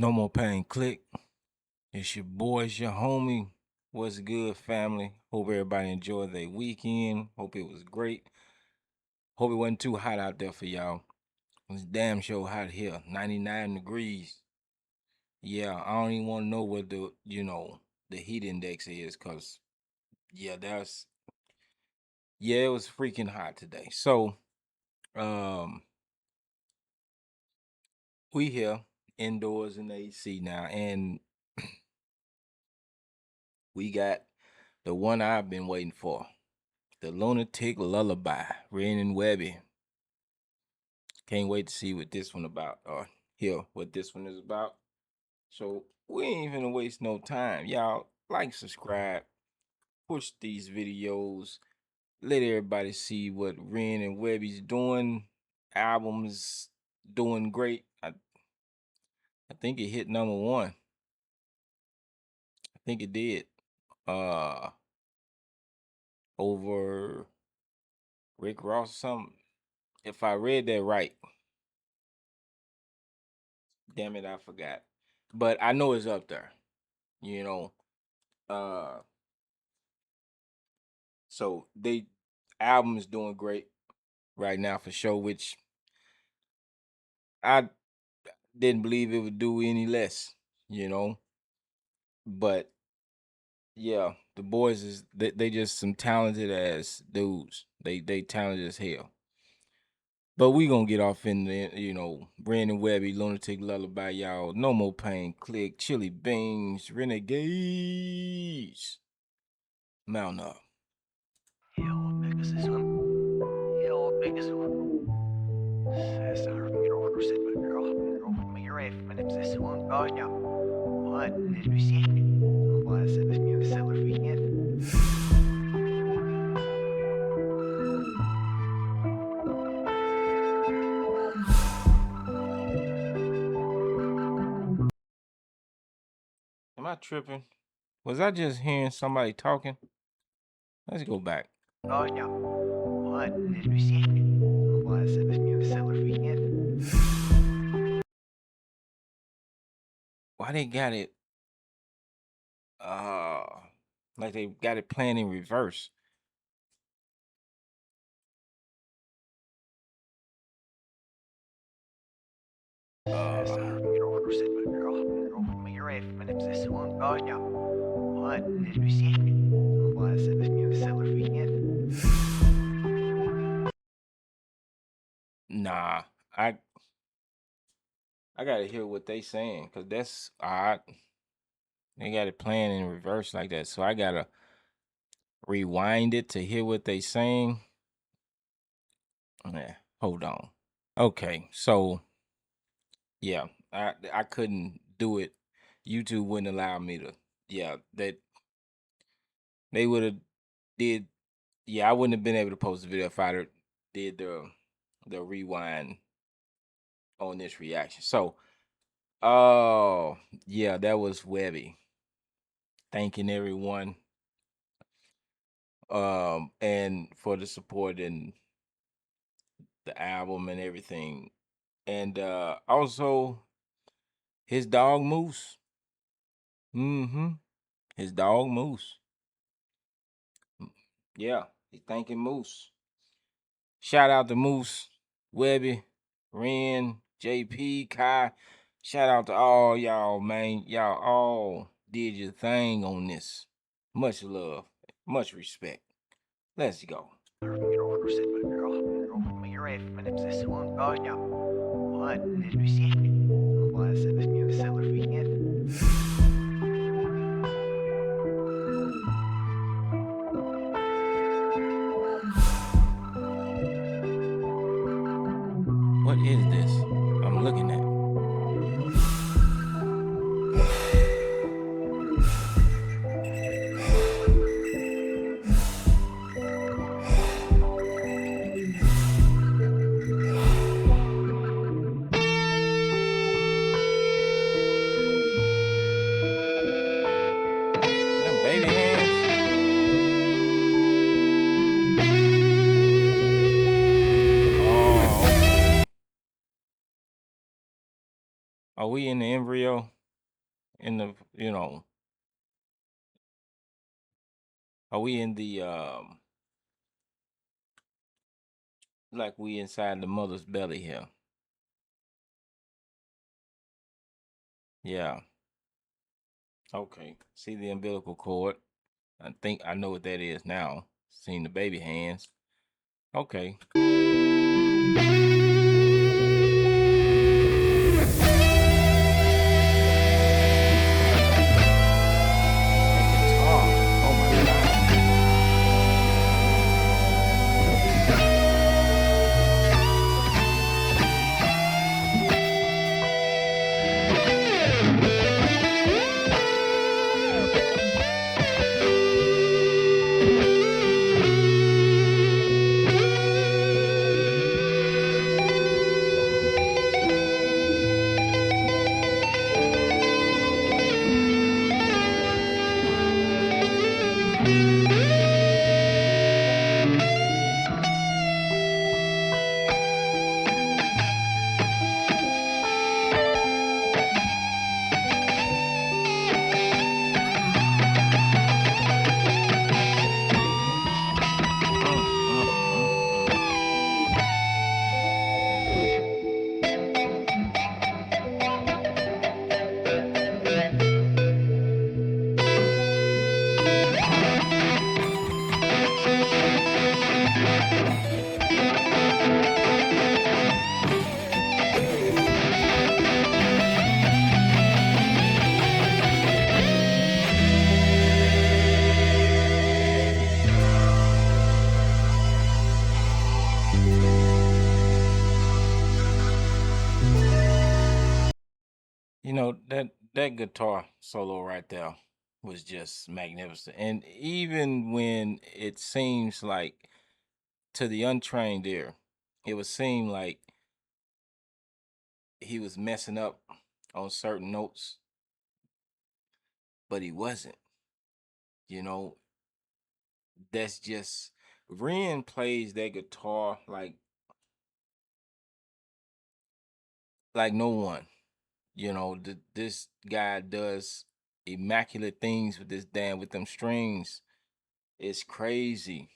No more pain. Click. It's your boy, it's your homie. What's good, family? Hope everybody enjoyed their weekend. Hope it was great. Hope it wasn't too hot out there for y'all. It's damn sure hot here. 99 degrees. Yeah, I don't even want to know what the heat index is, cause yeah, it was freaking hot today. So we here indoors in the AC now, and we got the one I've been waiting for. The Lunatic Lullaby, REN and WEBBY. Can't wait to see what this one about, or hear what this one is about. So we ain't even waste no time. Y'all like, subscribe, push these videos, let everybody see what REN and WEBBY's doing. Album's doing great. I think it hit #1. I think it did. Over Rick Ross or something. If I read that right. Damn it, I forgot. But I know it's up there. You know. So they album is doing great right now for sure, which I didn't believe it would do any less, But yeah, the boys they just some talented ass dudes. They talented as hell. But we gonna get off in the, REN and WEBBY, Lunatic Lullaby, y'all. No more pain. Click, Chili Beans, Renegades. Mount up. Am I tripping? Was I just hearing somebody talking? Let's go back. Why they got it like they got it playing in reverse? Nah, I gotta hear what they saying, because that's odd. They got it playing in reverse like that, so I gotta rewind it to hear what they saying. Yeah, hold on. Okay, so yeah, I couldn't do it. YouTube wouldn't allow me to. Yeah, that they would have did. Yeah, I wouldn't have been able to post the video if I did the rewind on this reaction. So, oh yeah, that was WEBBY. Thanking everyone, and for the support and the album and everything, and also his dog Moose. His dog Moose. Yeah, he's thanking Moose. Shout out to Moose, WEBBY, REN, JP, Kai. Shout out to all y'all, man. Y'all all did your thing on this. Much love, much respect. Let's go. What is this I'm looking at? Them baby hands. Oh, okay. Are we in the embryo? in the, are we in the like we inside the mother's belly here? Yeah. Okay. See the umbilical cord. I think I know what that is now. Seen the baby hands. Okay. That guitar. Oh my God. That guitar solo right there was just magnificent. And even when it seems like to the untrained ear, it would seem like he was messing up on certain notes, but he wasn't. You know, that's just Ren plays that guitar like no one. This guy does immaculate things with with them strings. It's crazy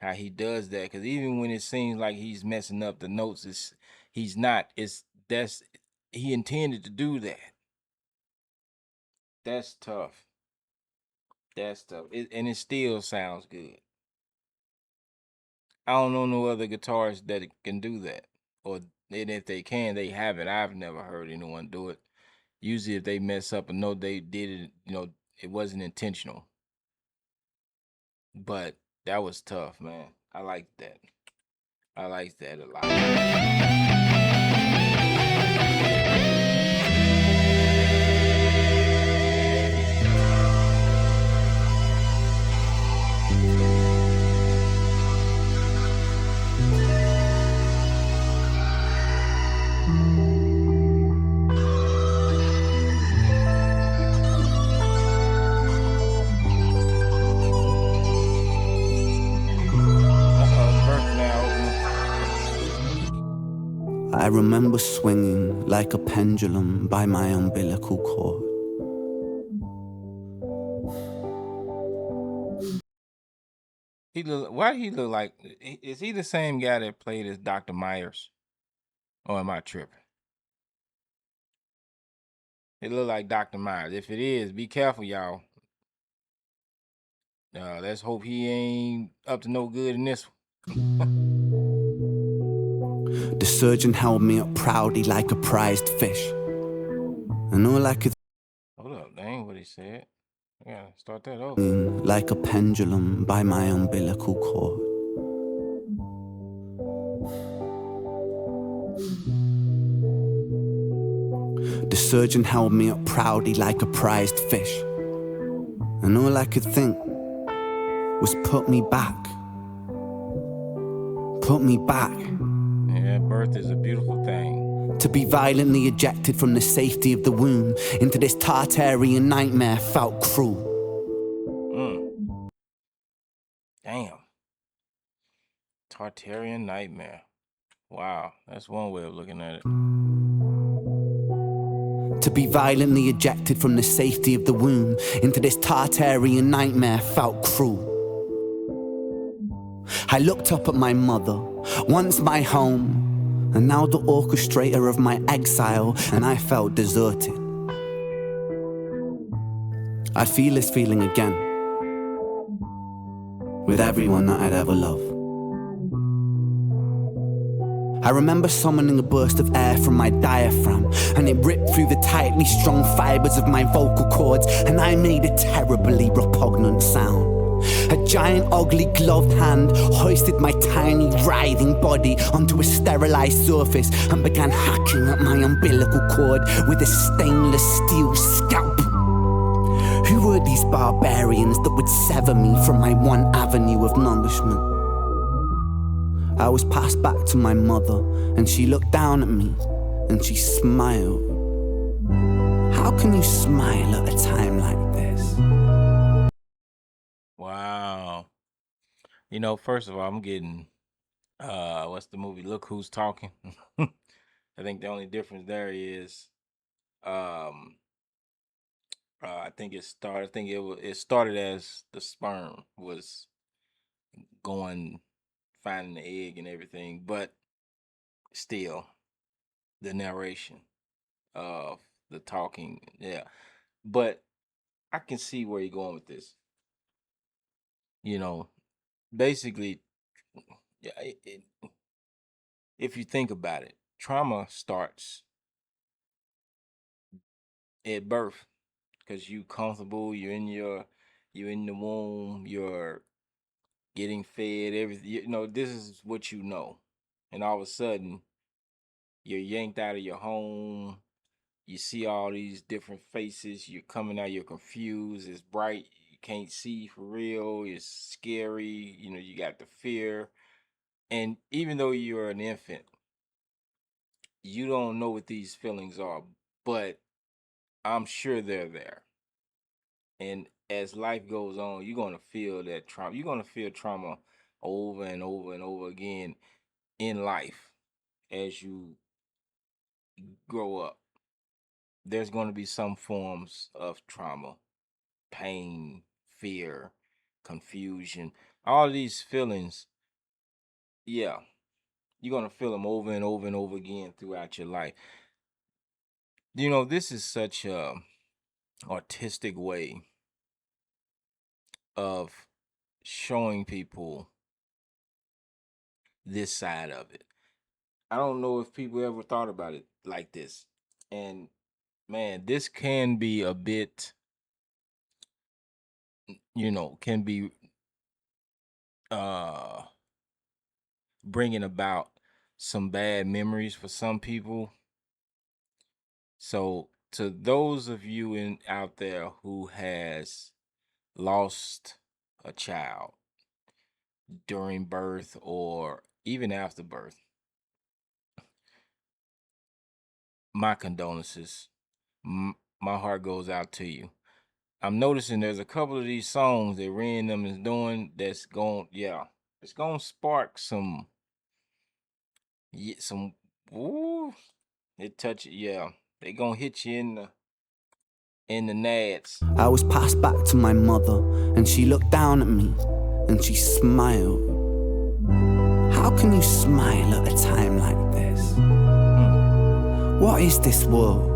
how he does that, because even when it seems like he's messing up the notes, he's not. That's he intended to do that. That's tough. That's tough. And it still sounds good. I don't know no other guitarists that can do that. Or and if they can, they haven't. I've never heard anyone do it. Usually if they mess up a note, they did it, it wasn't intentional. But that was tough, man. I like that. I like that a lot. I remember swinging like a pendulum by my umbilical cord. Why he look like? Is he the same guy that played as Dr. Myers? Or am I tripping? It look like Dr. Myers. If it is, be careful, y'all. Let's hope he ain't up to no good in this one. The surgeon held me up proudly like a prized fish, and all I could Hold up, that ain't what he said. Yeah, start that over. Like a pendulum by my umbilical cord. The surgeon held me up proudly like a prized fish, and all I could think was put me back. Put me back. Yeah, birth is a beautiful thing. To be violently ejected from the safety of the womb into this Tartarian nightmare felt cruel. Damn. Tartarian nightmare. Wow, that's one way of looking at it. To be violently ejected from the safety of the womb into this Tartarian nightmare felt cruel. I looked up at my mother, once my home, and now the orchestrator of my exile, and I felt deserted. I feel this feeling again, with everyone that I'd ever loved. I remember summoning a burst of air from my diaphragm, and it ripped through the tightly strung fibers of my vocal cords, and I made a terribly repugnant sound. A giant ugly gloved hand hoisted my tiny writhing body onto a sterilized surface and began hacking at my umbilical cord with a stainless steel scalpel. Who were these barbarians that would sever me from my one avenue of nourishment? I was passed back to my mother, and she looked down at me, and she smiled. How can you smile at a time like this? Wow. You know, first of all, I'm getting what's the movie? Look Who's Talking. I think the only difference there is I think it started as the sperm was going finding the egg and everything, but still the narration of the talking, yeah. But I can see where you're going with this. You know, basically, yeah, if you think about it, trauma starts at birth because you comfortable, you're in the womb, you're getting fed, everything. You know, this is what you know, and all of a sudden, you're yanked out of your home. You see all these different faces. You're coming out. You're confused. It's bright. You can't see for real. It's scary. You know, you got the fear. And even though you're an infant, you don't know what these feelings are, but I'm sure they're there. And as life goes on, you're going to feel that trauma. You're going to feel trauma over and over and over again in life as you grow up. There's going to be some forms of trauma, pain, fear, confusion, all these feelings. Yeah, you're going to feel them over and over and over again throughout your life. You know, this is such a artistic way of showing people this side of it. I don't know if people ever thought about it like this. And man, this can be a bit, can be uh bringing about some bad memories for some people. So to those of you out there who has lost a child during birth or even after birth, my condolences. My heart goes out to you. I'm noticing there's a couple of these songs that Ren and them is doing that's it's gonna spark some, ooh, it touch it, yeah. They gonna hit you in the nads. I was passed back to my mother, and she looked down at me, and she smiled. How can you smile at a time like this? What is this world?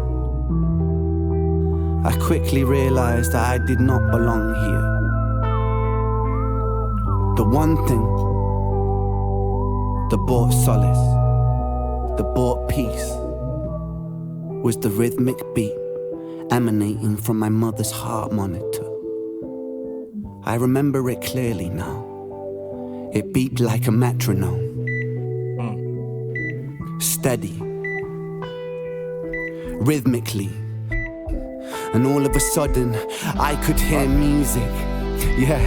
I quickly realized that I did not belong here. The one thing that brought solace, that brought peace, was the rhythmic beat emanating from my mother's heart monitor. I remember it clearly now. It beat like a metronome. Steady, rhythmically. And all of a sudden, I could hear music. Yeah,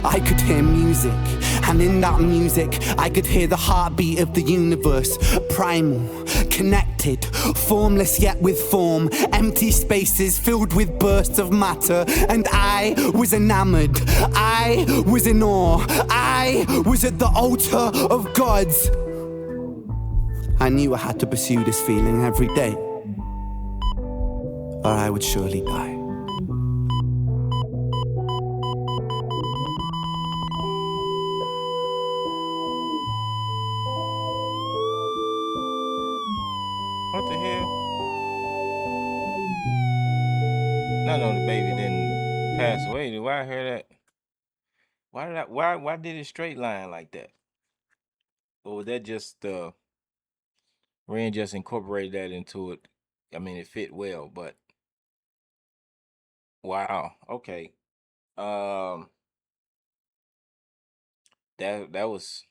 I could hear music. And in that music, I could hear the heartbeat of the universe. Primal, connected, formless yet with form. Empty spaces filled with bursts of matter. And I was enamored. I was in awe. I was at the altar of gods. I knew I had to pursue this feeling every day. or I would surely die. What the hell? I know the baby didn't pass away. Why I hear that? Why did it straight line like that? Or was that just Ren just incorporated that into it? I mean, it fit well, but wow. Okay. Um, that was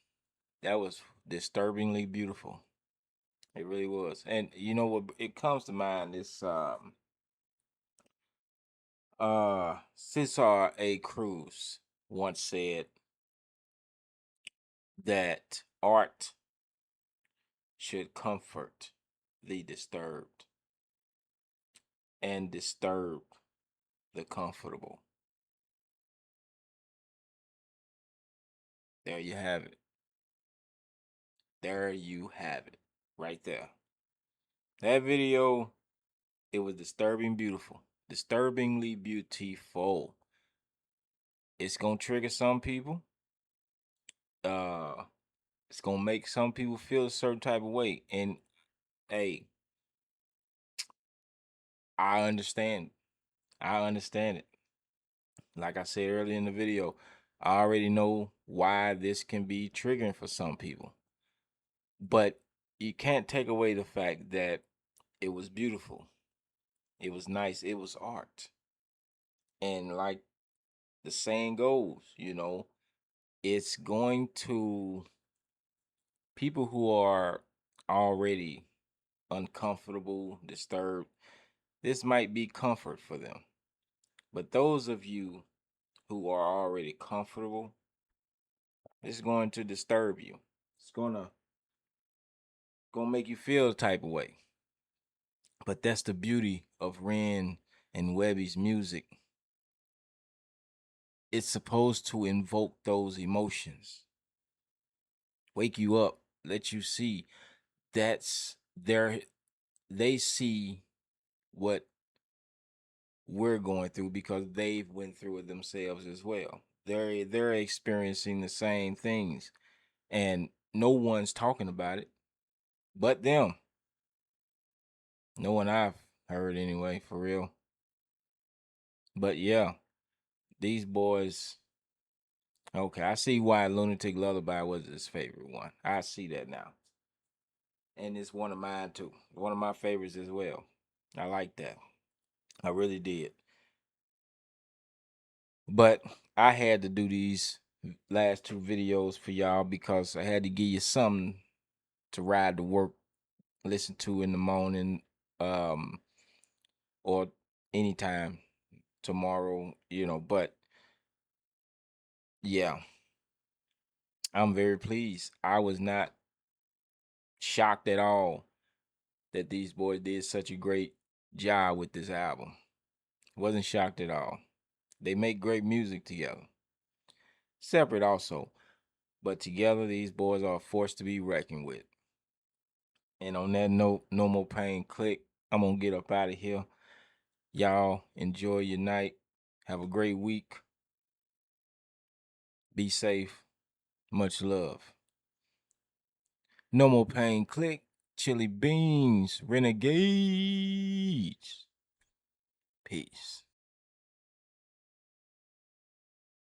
disturbingly beautiful. It really was. And you know what? It comes to mind this Cesar A. Cruz once said that art should comfort the disturbed and disturb the comfortable. There you have it. There you have it. Right there. That video, it was beautiful. Disturbingly beautiful. It's gonna trigger some people. Uh it's gonna make some people feel a certain type of way. And hey, I understand. I understand it. Like I said earlier in the video, I already know why this can be triggering for some people. But you can't take away the fact that it was beautiful. It was nice. It was art. And like the saying goes, it's going to people who are already uncomfortable, disturbed. This might be comfort for them. But those of you who are already comfortable, it's going to disturb you. It's gonna make you feel a type of way. But that's the beauty of Ren and Webby's music. It's supposed to invoke those emotions, wake you up, let you see that's they see what we're going through because they've went through it themselves as well. They're experiencing the same things, and no one's talking about it but them. No one I've heard anyway, for real. But yeah, these boys. Okay, I see why Lunatic Lullaby was his favorite one. I see that now. And it's one of mine too. One of my favorites as well. I like that. I really did. But I had to do these last two videos for y'all because I had to give you something to ride to work, listen to in the morning, or anytime tomorrow, but yeah, I'm very pleased. I was not shocked at all that these boys did such a great job with this album. Wasn't shocked at all. They make great music together. Separate also, but together these boys are a force to be reckoned with. And on that note, no more pain. Click. I'm gonna get up out of here. Y'all enjoy your night. Have a great week. Be safe. Much love. No more pain. Click. Chili beans. Renegades. Peace.